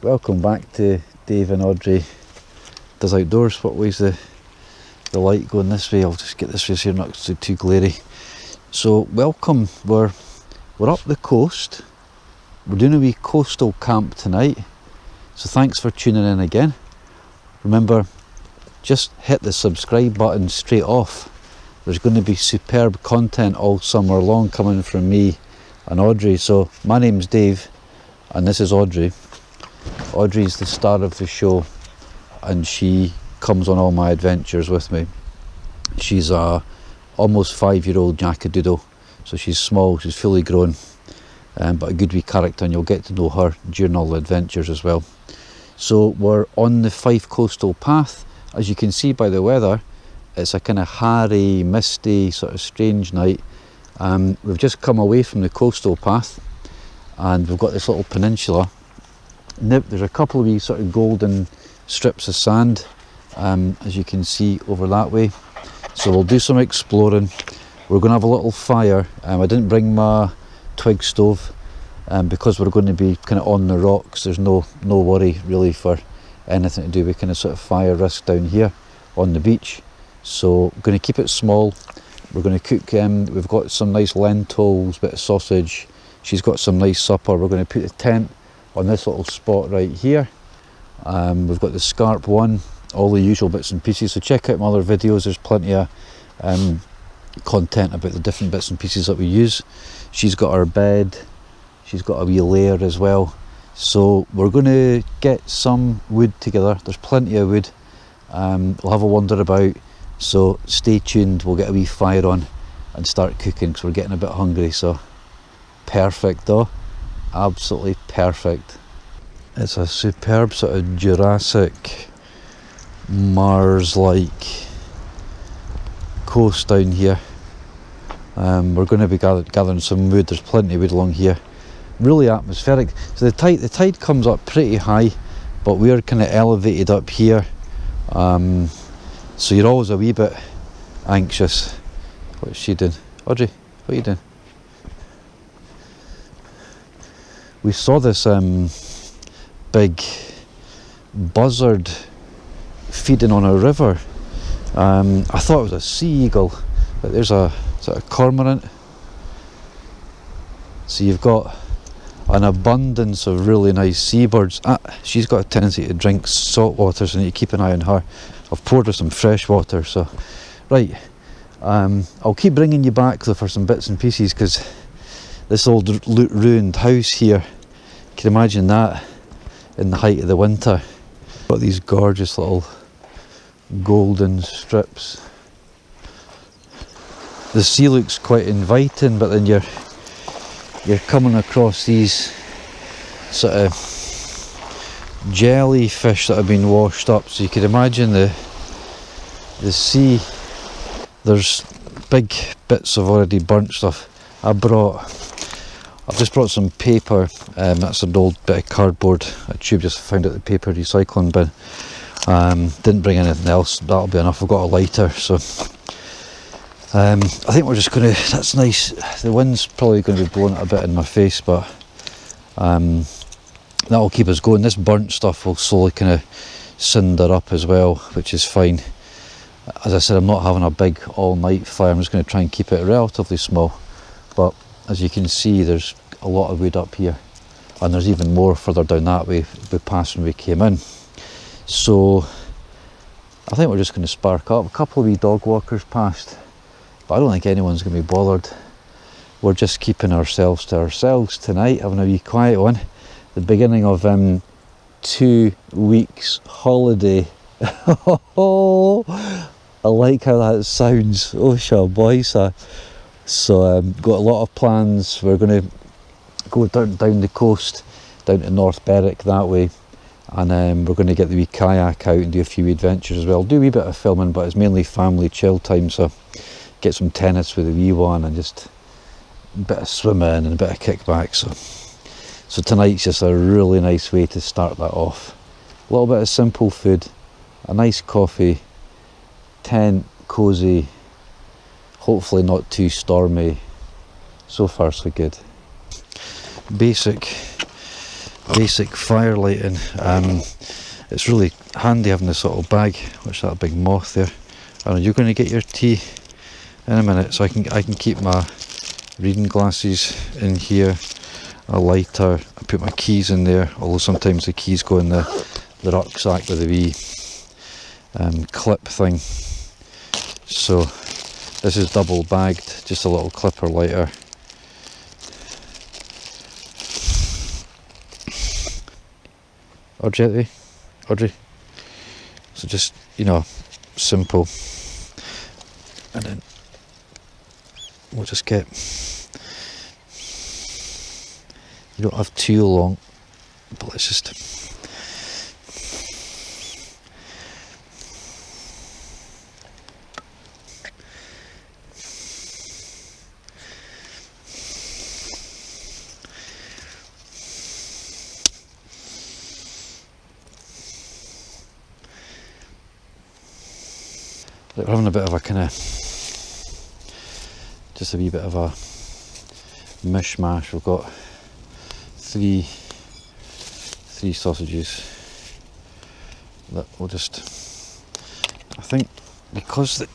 Welcome back to Dave and Audrey Does Outdoors. What way's the light going? This way. I'll just get this way so you're not too glary. So welcome, we're up the coast. We're doing a wee coastal camp tonight, so thanks for tuning in again. Remember, just hit the subscribe button straight off. There's going to be superb content all summer long coming from me and Audrey. So my name's Dave and this is Audrey. Audrey's the star of the show and she comes on all my adventures with me. She's a almost 5-year-old Jackadoodle, so she's small, she's fully grown, but a good wee character, and you'll get to know her during all the adventures as well. So we're on the Fife Coastal Path. As you can see by the weather, it's a kind of hairy, misty, sort of strange night. We've just come away from the coastal path and we've got this little peninsula. There's a couple of wee sort of golden strips of sand, as you can see over that way. So we'll do some exploring. We're going to have a little fire. I didn't bring my twig stove because we're going to be kind of on the rocks. There's no worry really for anything to do with kind of sort of fire risk down here on the beach. So I'm going to keep it small. We're going to cook, we've got some nice lentils, bit of sausage. She's got some nice supper. We're going to put the tent on this little spot right here. We've got the scarp one, all the usual bits and pieces. So check out my other videos. There's plenty of content about the different bits and pieces that we use. She's got her bed. She's got a wee lair as well. So we're going to get some wood together. There's plenty of wood. We'll have a wander about. So stay tuned. We'll get a wee fire on and start cooking because we're getting a bit hungry. So perfect though. Absolutely perfect. It's a superb sort of Jurassic Mars-like coast down here. We're going to be gathering some wood. There's plenty of wood along here. Really atmospheric. So the tide comes up pretty high, but we're kind of elevated up here. So you're always a wee bit anxious. What's she doing? Audrey, what are you doing? We saw this big buzzard feeding on a river. I thought it was a sea eagle, but there's a sort of cormorant. So you've got an abundance of really nice seabirds. She's got a tendency to drink salt water, so you need to keep an eye on her. I've poured her some fresh water. So right, I'll keep bringing you back though for some bits and pieces, because this old ruined house here, you can imagine that in the height of the winter. Got these gorgeous little golden strips. The sea looks quite inviting, but then you're coming across these sort of jellyfish that have been washed up. So you can imagine the sea. There's big bits of already burnt stuff. I've just brought some paper. That's an old bit of cardboard, a tube just found at the paper recycling bin. Didn't bring anything else. That'll be enough. I've got a lighter. So I think we're just going to, that's nice. The wind's probably going to be blowing it a bit in my face, but that'll keep us going. This burnt stuff will slowly kind of cinder up as well, which is fine. As I said, I'm not having a big all-night fire. I'm just going to try and keep it relatively small. But as you can see, there's a lot of wood up here, and there's even more further down that way we passed when we came in. So I think we're just going to spark up. A couple of wee dog walkers passed, but I don't think anyone's going to be bothered. We're just keeping ourselves to ourselves tonight, having a wee quiet one. The beginning of 2 weeks holiday. Oh, I like how that sounds. Oh, sure, boys. So got a lot of plans. We're going to go down the coast, down to North Berwick that way, and we're going to get the wee kayak out and do a few adventures as well. Do a wee bit of filming, but it's mainly family chill time, so get some tennis with the wee one and just a bit of swimming and a bit of kickback. So tonight's just a really nice way to start that off. A little bit of simple food, a nice coffee, tent, cosy, hopefully not too stormy. So far so good. Basic fire lighting. It's really handy having this little bag. Watch that big moth there. I know you're going to get your tea in a minute, so I can keep my reading glasses in here, a lighter. I put my keys in there, although sometimes the keys go in the rucksack with a wee clip thing. So this is double bagged, just a little clipper lighter. Audrey. So just, simple. And then we'll just get, you don't have too long, but let's just, we're having a bit of a kind of, just a wee bit of a mishmash. We've got three sausages that we'll just, I think because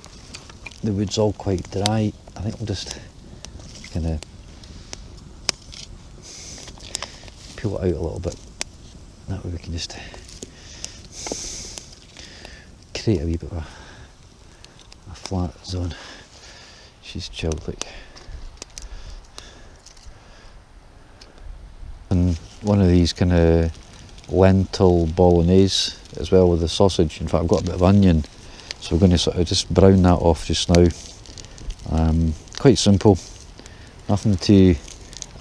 the wood's all quite dry, I think we'll just kind of peel it out a little bit. That way we can just create a wee bit of a flat zone. She's chilled, like. And one of these kind of lentil bolognese as well with the sausage. In fact, I've got a bit of onion, so we're going to sort of just brown that off just now. Quite simple, nothing too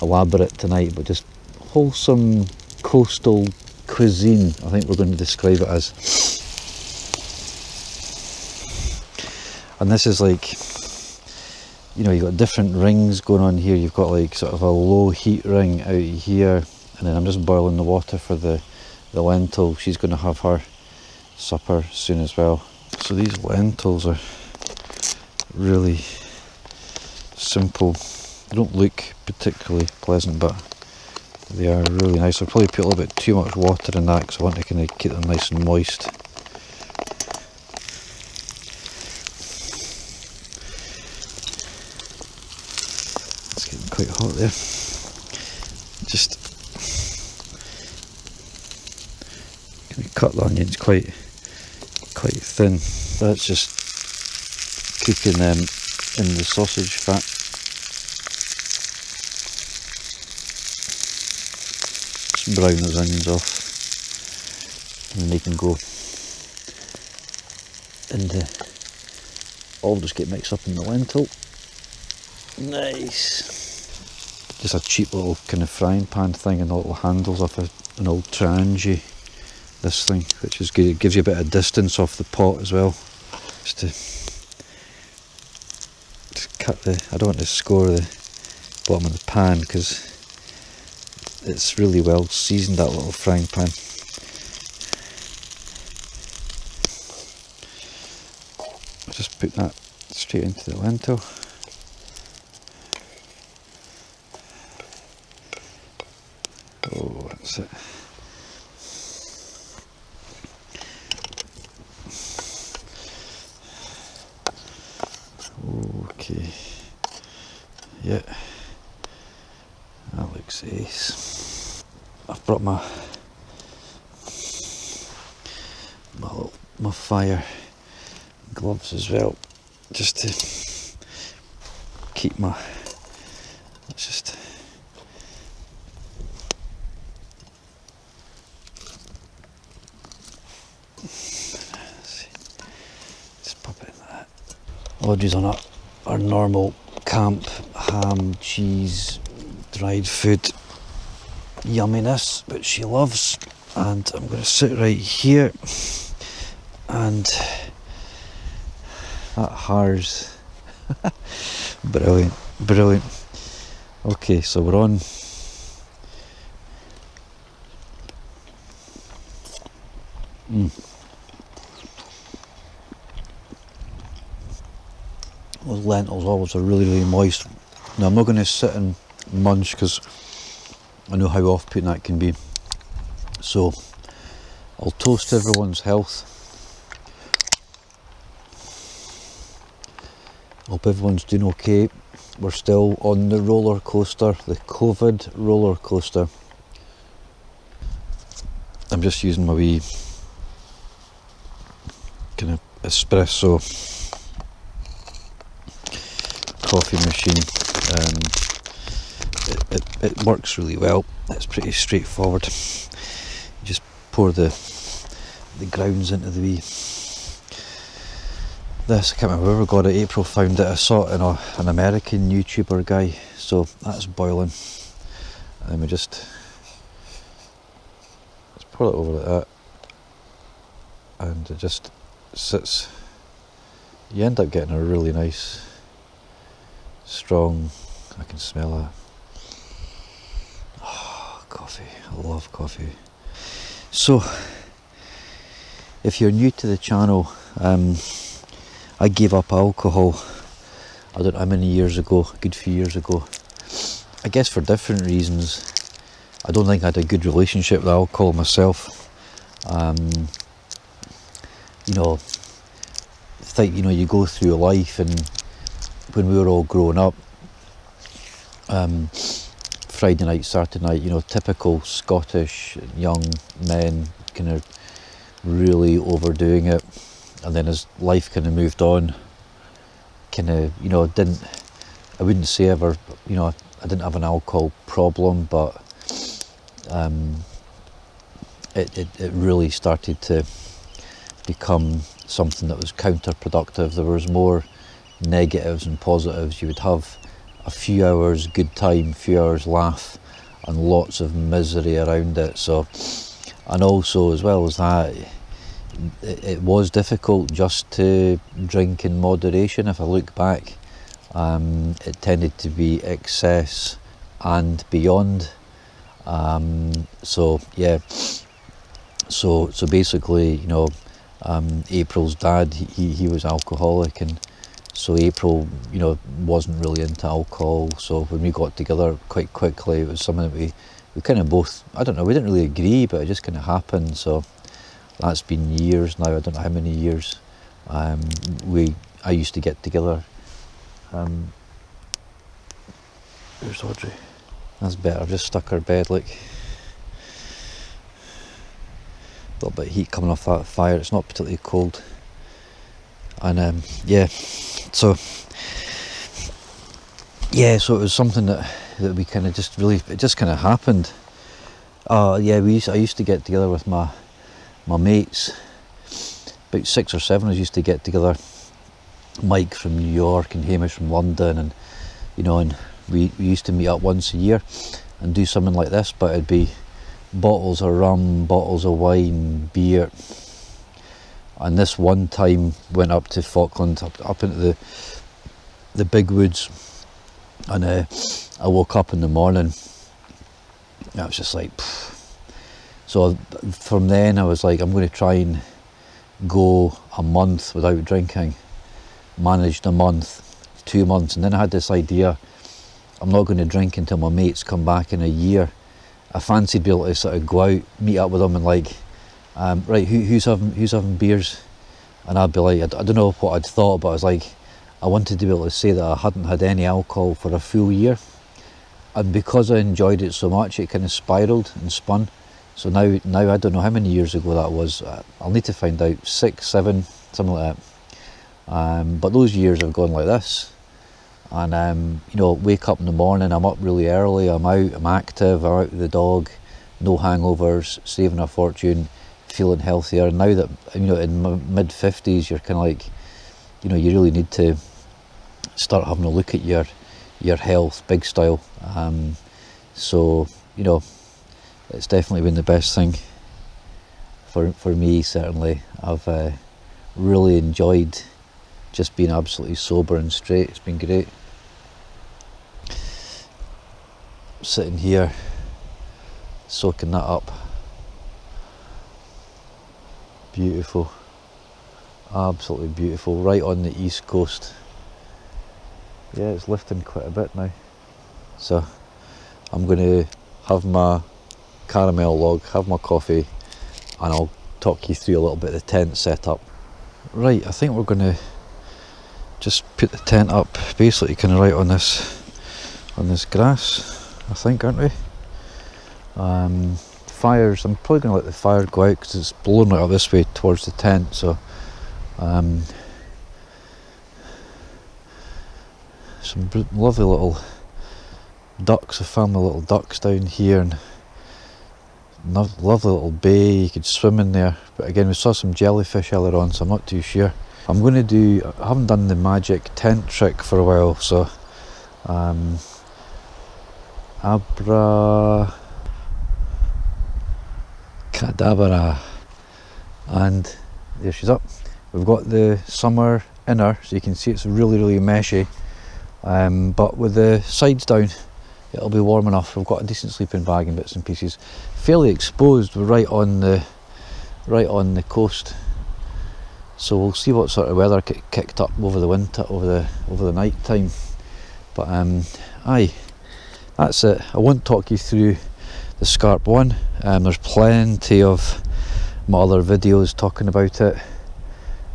elaborate tonight, but just wholesome coastal cuisine, I think we're going to describe it as. And this is like, you've got different rings going on here. You've got like sort of a low heat ring out here, and then I'm just boiling the water for the lentil. She's going to have her supper soon as well. So these lentils are really simple. They don't look particularly pleasant, but they are really nice. I'll probably put a little bit too much water in that because I want to kind of keep them nice and moist. Quite hot there. Just can we cut the onions quite thin. That's just cooking them in the sausage fat. Just brown those onions off, and then they can go into, all just get mixed up in the lentil. Nice. Just a cheap little kind of frying pan thing, and the little handles off an old Trangi, this thing, which is good. It gives you a bit of distance off the pot as well. Just to cut I don't want to score the bottom of the pan because it's really well seasoned, that little frying pan. I'll just put that straight into the lentil. Oh, that's it. Okay. Yeah. That looks ace. I've brought my fire gloves as well, just to keep my, let's just pop it in that. Audrey's on our normal camp ham, cheese, dried food yumminess, which she loves, and I'm going to sit right here, and that hars. Brilliant, brilliant. Okay, so we're on. Those lentils always are really, really moist. Now I'm not going to sit and munch because I know how off-putting that can be. So I'll toast everyone's health. Hope everyone's doing okay. We're still on the roller coaster, the COVID roller coaster. I'm just using my wee kind of espresso coffee machine. It works really well. It's pretty straightforward. You just pour the grounds into the wee. This, I can't remember where I got it. April found it. I saw it in an American YouTuber guy. So that's boiling. And then we just pour it over like that, and it just sits. You end up getting a really nice, strong. I can smell that. Oh, coffee. I love coffee. So, if you're new to the channel, I gave up alcohol, I don't know how many years ago, a good few years ago. I guess for different reasons. I don't think I had a good relationship with alcohol myself. You know, you go through life, and when we were all growing up, Friday night, Saturday night, typical Scottish young men kind of really overdoing it. And then as life kind of moved on, I wouldn't say ever, I didn't have an alcohol problem, but it really started to become something that was counterproductive. There was more negatives and positives. You would have a few hours good time, few hours laugh, and lots of misery around it. So, and also as well as that, it was difficult just to drink in moderation. If I look back, it tended to be excess and beyond. So basically, April's dad, he was alcoholic, and so April, wasn't really into alcohol. So when we got together quite quickly, it was something that we kind of both, I don't know, we didn't really agree, but it just kind of happened. So that's been years now. I don't know how many years. I used to get together. Where's Audrey? That's better. I've just stuck her bed, look. A little bit of heat coming off that fire. It's not particularly cold. And so it was something that we kind of just really, it just kind of happened. I used to get together with my mates. About 6 or 7 of us used to get together. Mike from New York and Hamish from London, and and we used to meet up once a year and do something like this, but it'd be bottles of rum, bottles of wine, beer. And this one time went up to Falkland, up into the big woods, and I woke up in the morning and I was just like, pfft. So from then I was like, I'm going to try and go a month without drinking. Managed a month, 2 months, and then I had this idea, I'm not going to drink until my mates come back in a year. I fancied being able to sort of go out, meet up with them, and like, right, who's having beers? And I'd be like, I don't know what I'd thought, but I was like, I wanted to be able to say that I hadn't had any alcohol for a full year. and because I enjoyed it so much, it kind of spiraled and spun. So now I don't know how many years ago that was. I'll need to find out, 6, 7, something like that. But those years have gone like this. And you know, wake up in the morning, I'm up really early, I'm out, I'm active, I'm out with the dog, no hangovers, saving a fortune, feeling healthier. Now that, you know, in my mid-50s, you're kind of like, you know, you really need to start having a look at your health, big style. So, you know, it's definitely been the best thing for me, certainly. I've really enjoyed just being absolutely sober and straight. It's been great. Sitting here, soaking that up. Beautiful, absolutely beautiful, right on the east coast. Yeah, it's lifting quite a bit now. So I'm going to have my caramel log, have my coffee, and I'll talk you through a little bit of the tent setup. Right, I think we're going to just put the tent up basically kind of right on this grass, I think, aren't we? Fires, I'm probably going to let the fire go out because it's blowing right up this way towards the tent. So some lovely little ducks. I found my little ducks down here, and lovely little bay. You could swim in there, but again, we saw some jellyfish earlier on, so I'm not too sure. I haven't done the magic tent trick for a while, so Abracadabra, and there she's up. We've got the summer inner, so you can see it's really meshy, but with the sides down, it'll be warm enough. We've got a decent sleeping bag and bits and pieces. Fairly exposed, we're right on the coast, so we'll see what sort of weather kicked up over the winter, over the night time. But aye, that's it. I won't talk you through the Scarp one. There's plenty of my other videos talking about it,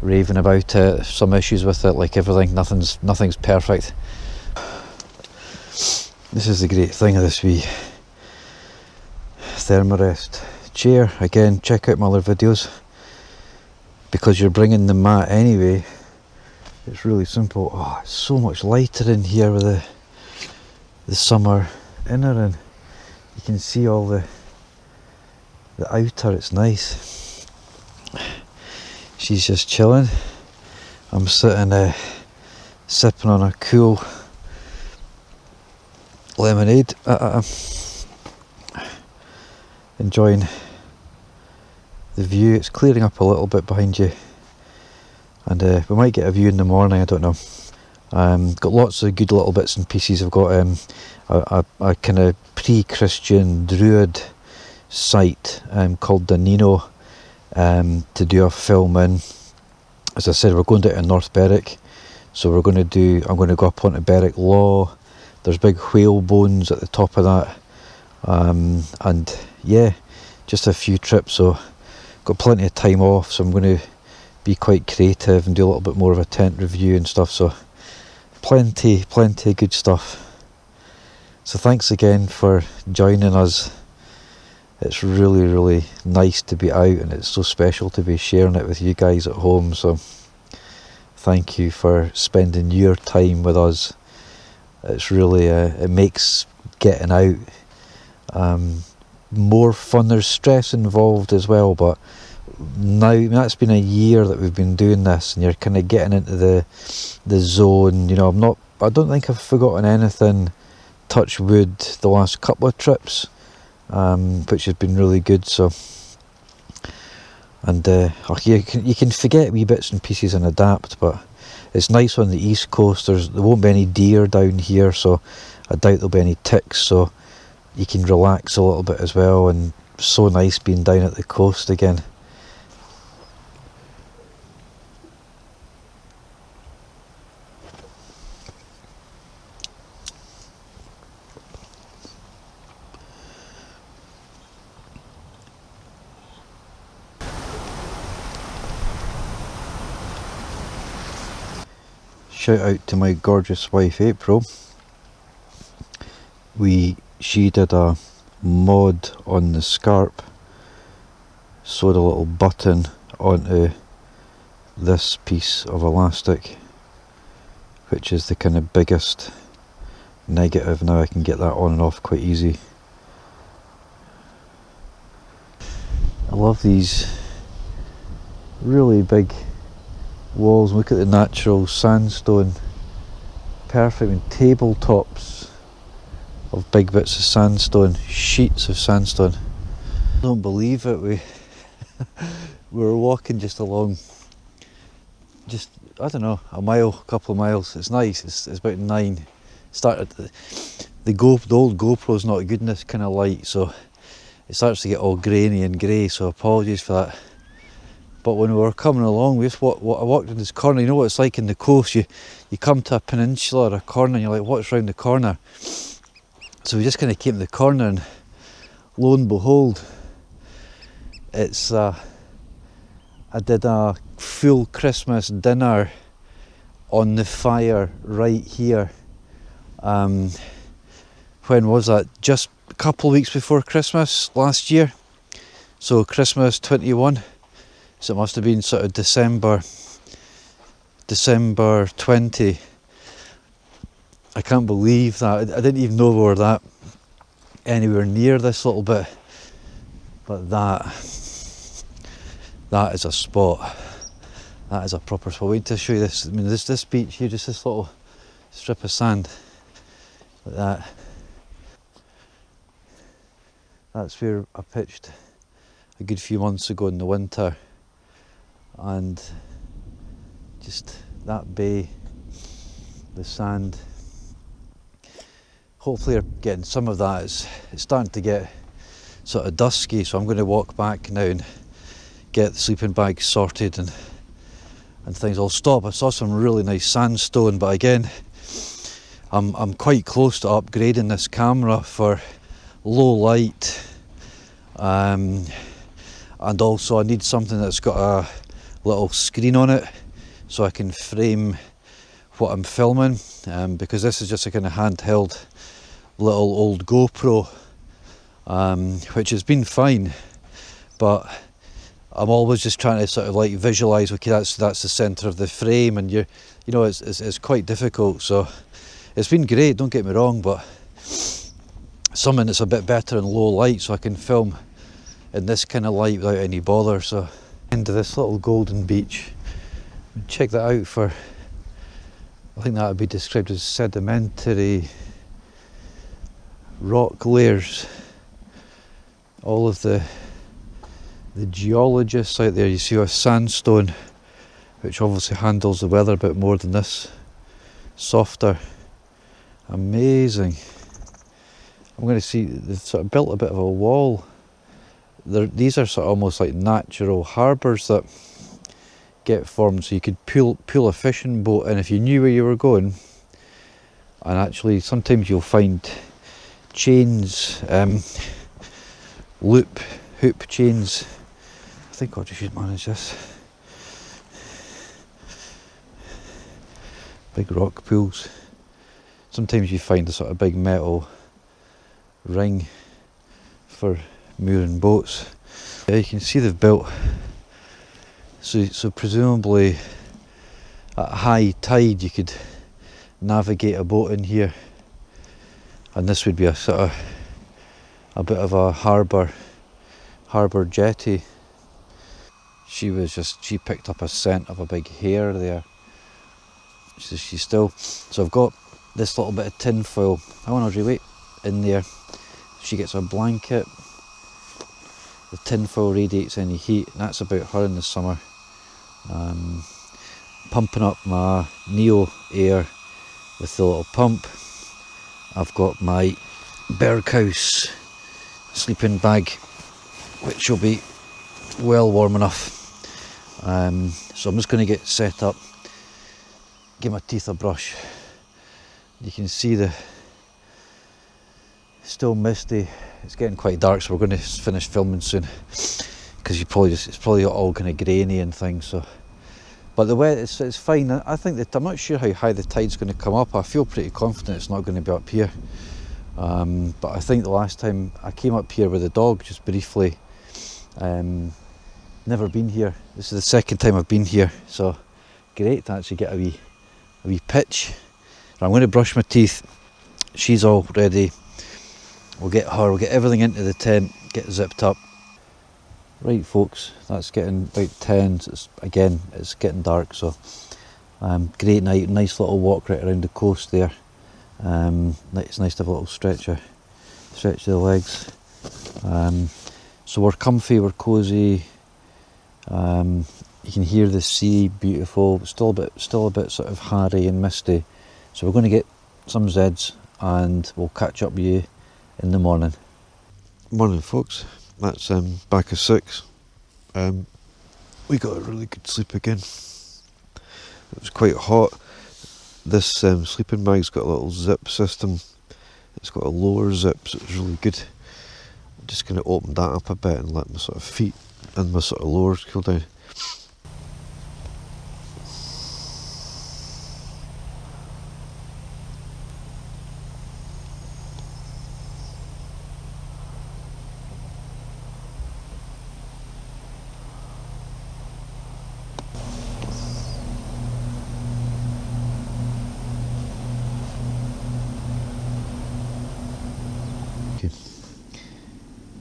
raving about it, some issues with it, like everything. Nothing's perfect. This is the great thing of this wee Thermarest chair. Again, check out my other videos, because you're bringing the mat anyway. It's really simple. Oh, it's so much lighter in here with the summer inner, and you can see all the outer. It's nice. She's just chilling. I'm sitting sipping on a cool lemonade, enjoying the view. It's clearing up a little bit behind you, and we might get a view in the morning, I don't know. Got lots of good little bits and pieces. I've got a kind of pre-Christian druid site called Danino to do a film in. As I said, we're going down to North Berwick, so I'm going to go up onto Berwick Law. There's big whale bones at the top of that, and yeah, just a few trips, so got plenty of time off, so I'm going to be quite creative and do a little bit more of a tent review and stuff. So plenty of good stuff. So thanks again for joining us. It's really nice to be out, and it's so special to be sharing it with you guys at home. So thank you for spending your time with us. It's really it makes getting out more fun. There's stress involved as well, but now, I mean, that's been a year that we've been doing this, and you're kind of getting into the zone. You know, I don't think I've forgotten anything, touch wood, the last couple of trips, which has been really good. So, and you can forget wee bits and pieces and adapt, but it's nice on the east coast. There won't be any deer down here, so I doubt there'll be any ticks, so you can relax a little bit as well. And so nice being down at the coast again. Shout out to my gorgeous wife April. she did a mod on the scarp, sewed a little button onto this piece of elastic, which is the kind of biggest negative. Now I can get that on and off quite easy. I love these really big walls. Look at the natural sandstone, perfect. In tabletops of big bits of sandstone, sheets of sandstone. I don't believe it. We were walking just along, just I don't know, a couple of miles. It's nice. It's about 9. Started the old GoPro's not good in this kind of light, so it starts to get all grainy and grey. So apologies for that. But when we were coming along, I walked in this corner. You know what it's like in the coast. You come to a peninsula or a corner, and you're like, what's round the corner? So we just kind of came to the corner, and lo and behold, it's I did a full Christmas dinner on the fire right here. When was that? Just a couple of weeks before Christmas last year. So Christmas 21. So it must have been sort of December 20. I can't believe that. I didn't even know we were that anywhere near this little bit. But that is a spot. That is a proper spot. Wait to show you this. I mean, this beach here, just this little strip of sand like that. That's where I pitched a good few months ago in the winter. And just that bay, the sand, hopefully I'm getting some of that. It's starting to get sort of dusky, so I'm going to walk back now and get the sleeping bag sorted and things. I'll stop. I saw some really nice sandstone, but again, I'm quite close to upgrading this camera for low light, and also I need something that's got a little screen on it so I can frame what I'm filming, because this is just a kind of handheld little old GoPro, which has been fine, but I'm always just trying to sort of like visualize, okay, that's the center of the frame, and you know it's quite difficult. So it's been great, don't get me wrong, but something that's a bit better in low light so I can film in this kind of light without any bother. So into this little golden beach, check that out for, I think that would be described as sedimentary rock layers. All of the geologists out there, you see a sandstone which obviously handles the weather a bit more than this, softer. Amazing. I'm going to see, they've sort of built a bit of a wall. These are sort of almost like natural harbours that get formed, so you could pull a fishing boat in if you knew where you were going. And actually sometimes you'll find chains, hoop chains. I think Audrey should manage this. Big rock pools. Sometimes you find a sort of big metal ring for mooring boats. Yeah, you can see they've built, so presumably at high tide you could navigate a boat in here, and this would be a sort of a bit of a harbour jetty. She picked up a scent of a big hare there. She's still, so I've got this little bit of tin foil, I want Audrey, wait, in there. She gets a blanket. The tin foil radiates any heat, and that's about her in the summer. Pumping up my Neo Air with the little pump. I've got my Berghaus sleeping bag, which will be well warm enough. So I'm just going to get set up, give my teeth a brush. You can see still misty. It's getting quite dark, so we're going to finish filming soon, because it's probably all kind of grainy and things. So, but the way it's fine. I think that I'm not sure how high the tide's going to come up. I feel pretty confident it's not going to be up here. But I think the last time I came up here with the dog, just briefly, never been here. This is the second time I've been here, so great to actually get a wee pitch. I'm going to brush my teeth. She's all ready. We'll get everything into the tent, get zipped up. Right folks, that's getting about 10, so it's getting dark, so great night, nice little walk right around the coast there. It's nice to have a little stretch of the legs. So we're comfy, we're cosy. You can hear the sea, beautiful, still a bit sort of hairy and misty. So we're going to get some Zeds and we'll catch up with you in the morning. Morning folks, that's back at 6. We got a really good sleep again. It was quite hot. This sleeping bag's got a little zip system. It's got a lower zip, so it's really good. I'm just going to open that up a bit and let my sort of feet and my sort of lowers cool down.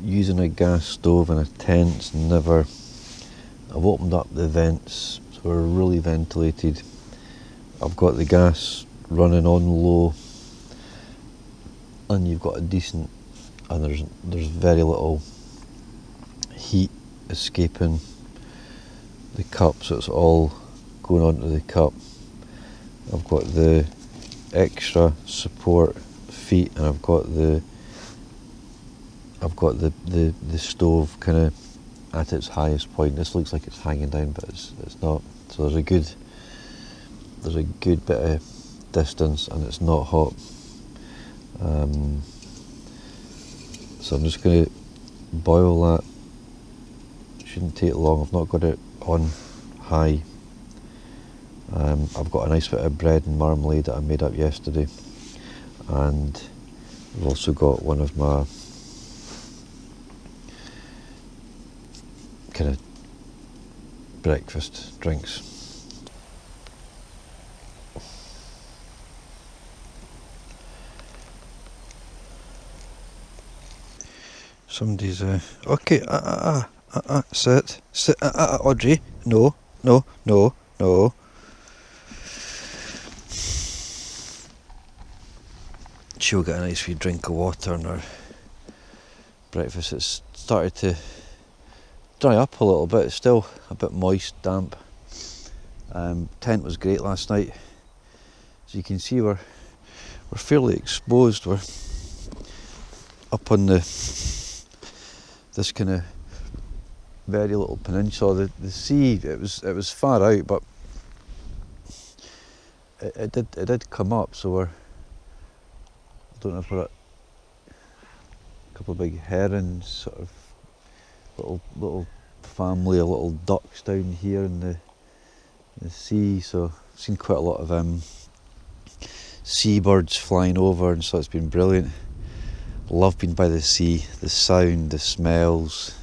Using a gas stove and a tent's never. I've opened up the vents, so we're really ventilated. I've got the gas running on low, and you've got a decent, and there's very little heat escaping the cup, so it's all going onto the cup. I've got the extra support feet, and I've got the stove kind of at its highest point. This looks like it's hanging down, but it's not. So there's a good bit of distance, and it's not hot. So I'm just going to boil that. Shouldn't take long. I've not got it on high. I've got a nice bit of bread and marmalade that I made up yesterday, and I've also got one of my kind of breakfast drinks. Somebody's okay. Sit. Audrey. No. She'll get a nice wee drink of water and her breakfast. It's started to dry up a little bit. It's still a bit moist, damp. Tent was great last night. As you can see, we're fairly exposed. We're up on this kind of very little peninsula. The sea, it was far out, but it did come up. So I don't know if we're at a couple of big herons, sort of little family of little ducks down here in the sea. So I've seen quite a lot of seabirds flying over, and so it's been brilliant. Love being by the sea, the sound, the smells.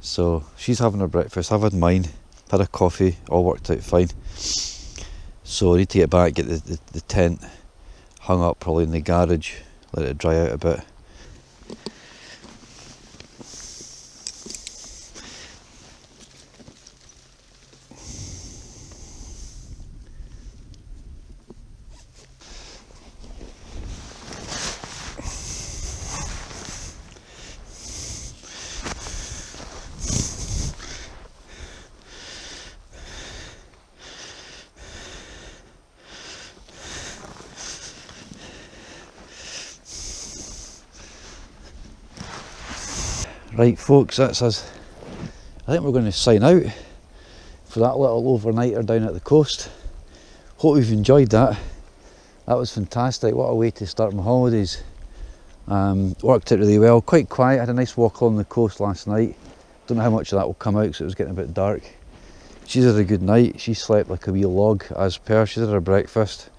So she's having her breakfast, I've had mine, had a coffee, all worked out fine. So I need to get back, get the tent hung up probably in the garage, let it dry out a bit. Right folks, that's us. I think we're going to sign out for that little overnighter down at the coast. Hope you've enjoyed that. That was fantastic. What a way to start my holidays. Worked out really well, quite quiet. Had a nice walk along the coast last night. Don't know how much of that will come out because it was getting a bit dark. She's had a good night. She slept like a wee log as per. She did her breakfast.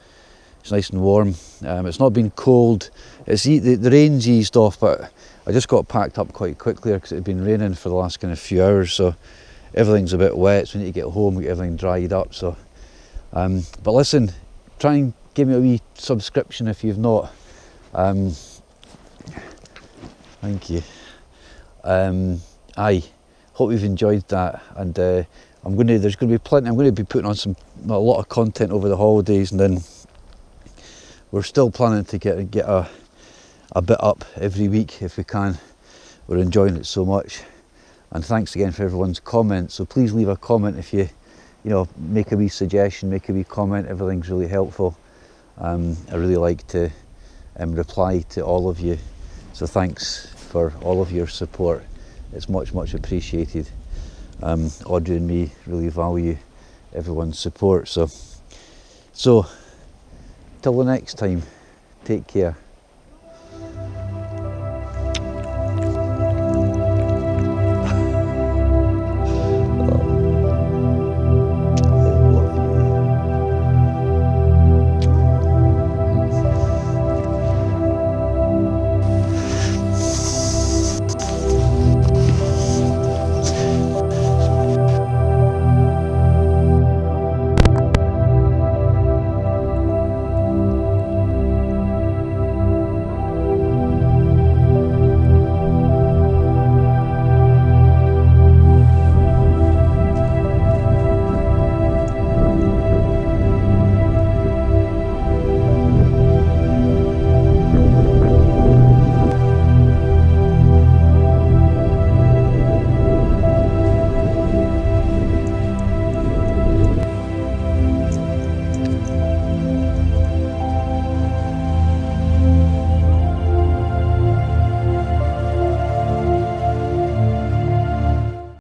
It's nice and warm. It's not been cold. The rain's eased off, but I just got packed up quite quickly because it had been raining for the last kind of few hours, so everything's a bit wet, so we need to get home, get everything dried up. So but listen, try and give me a wee subscription if you've not. Thank you. I hope you've enjoyed that, and there's going to be plenty. I'm going to be putting on a lot of content over the holidays, and then we're still planning to get a bit up every week if we can. We're enjoying it so much, and thanks again for everyone's comments. So please leave a comment if you make a wee suggestion, make a wee comment. Everything's really helpful. I really like to reply to all of you, so thanks for all of your support. It's much appreciated. Audrey and me really value everyone's support. So till the next time, take care.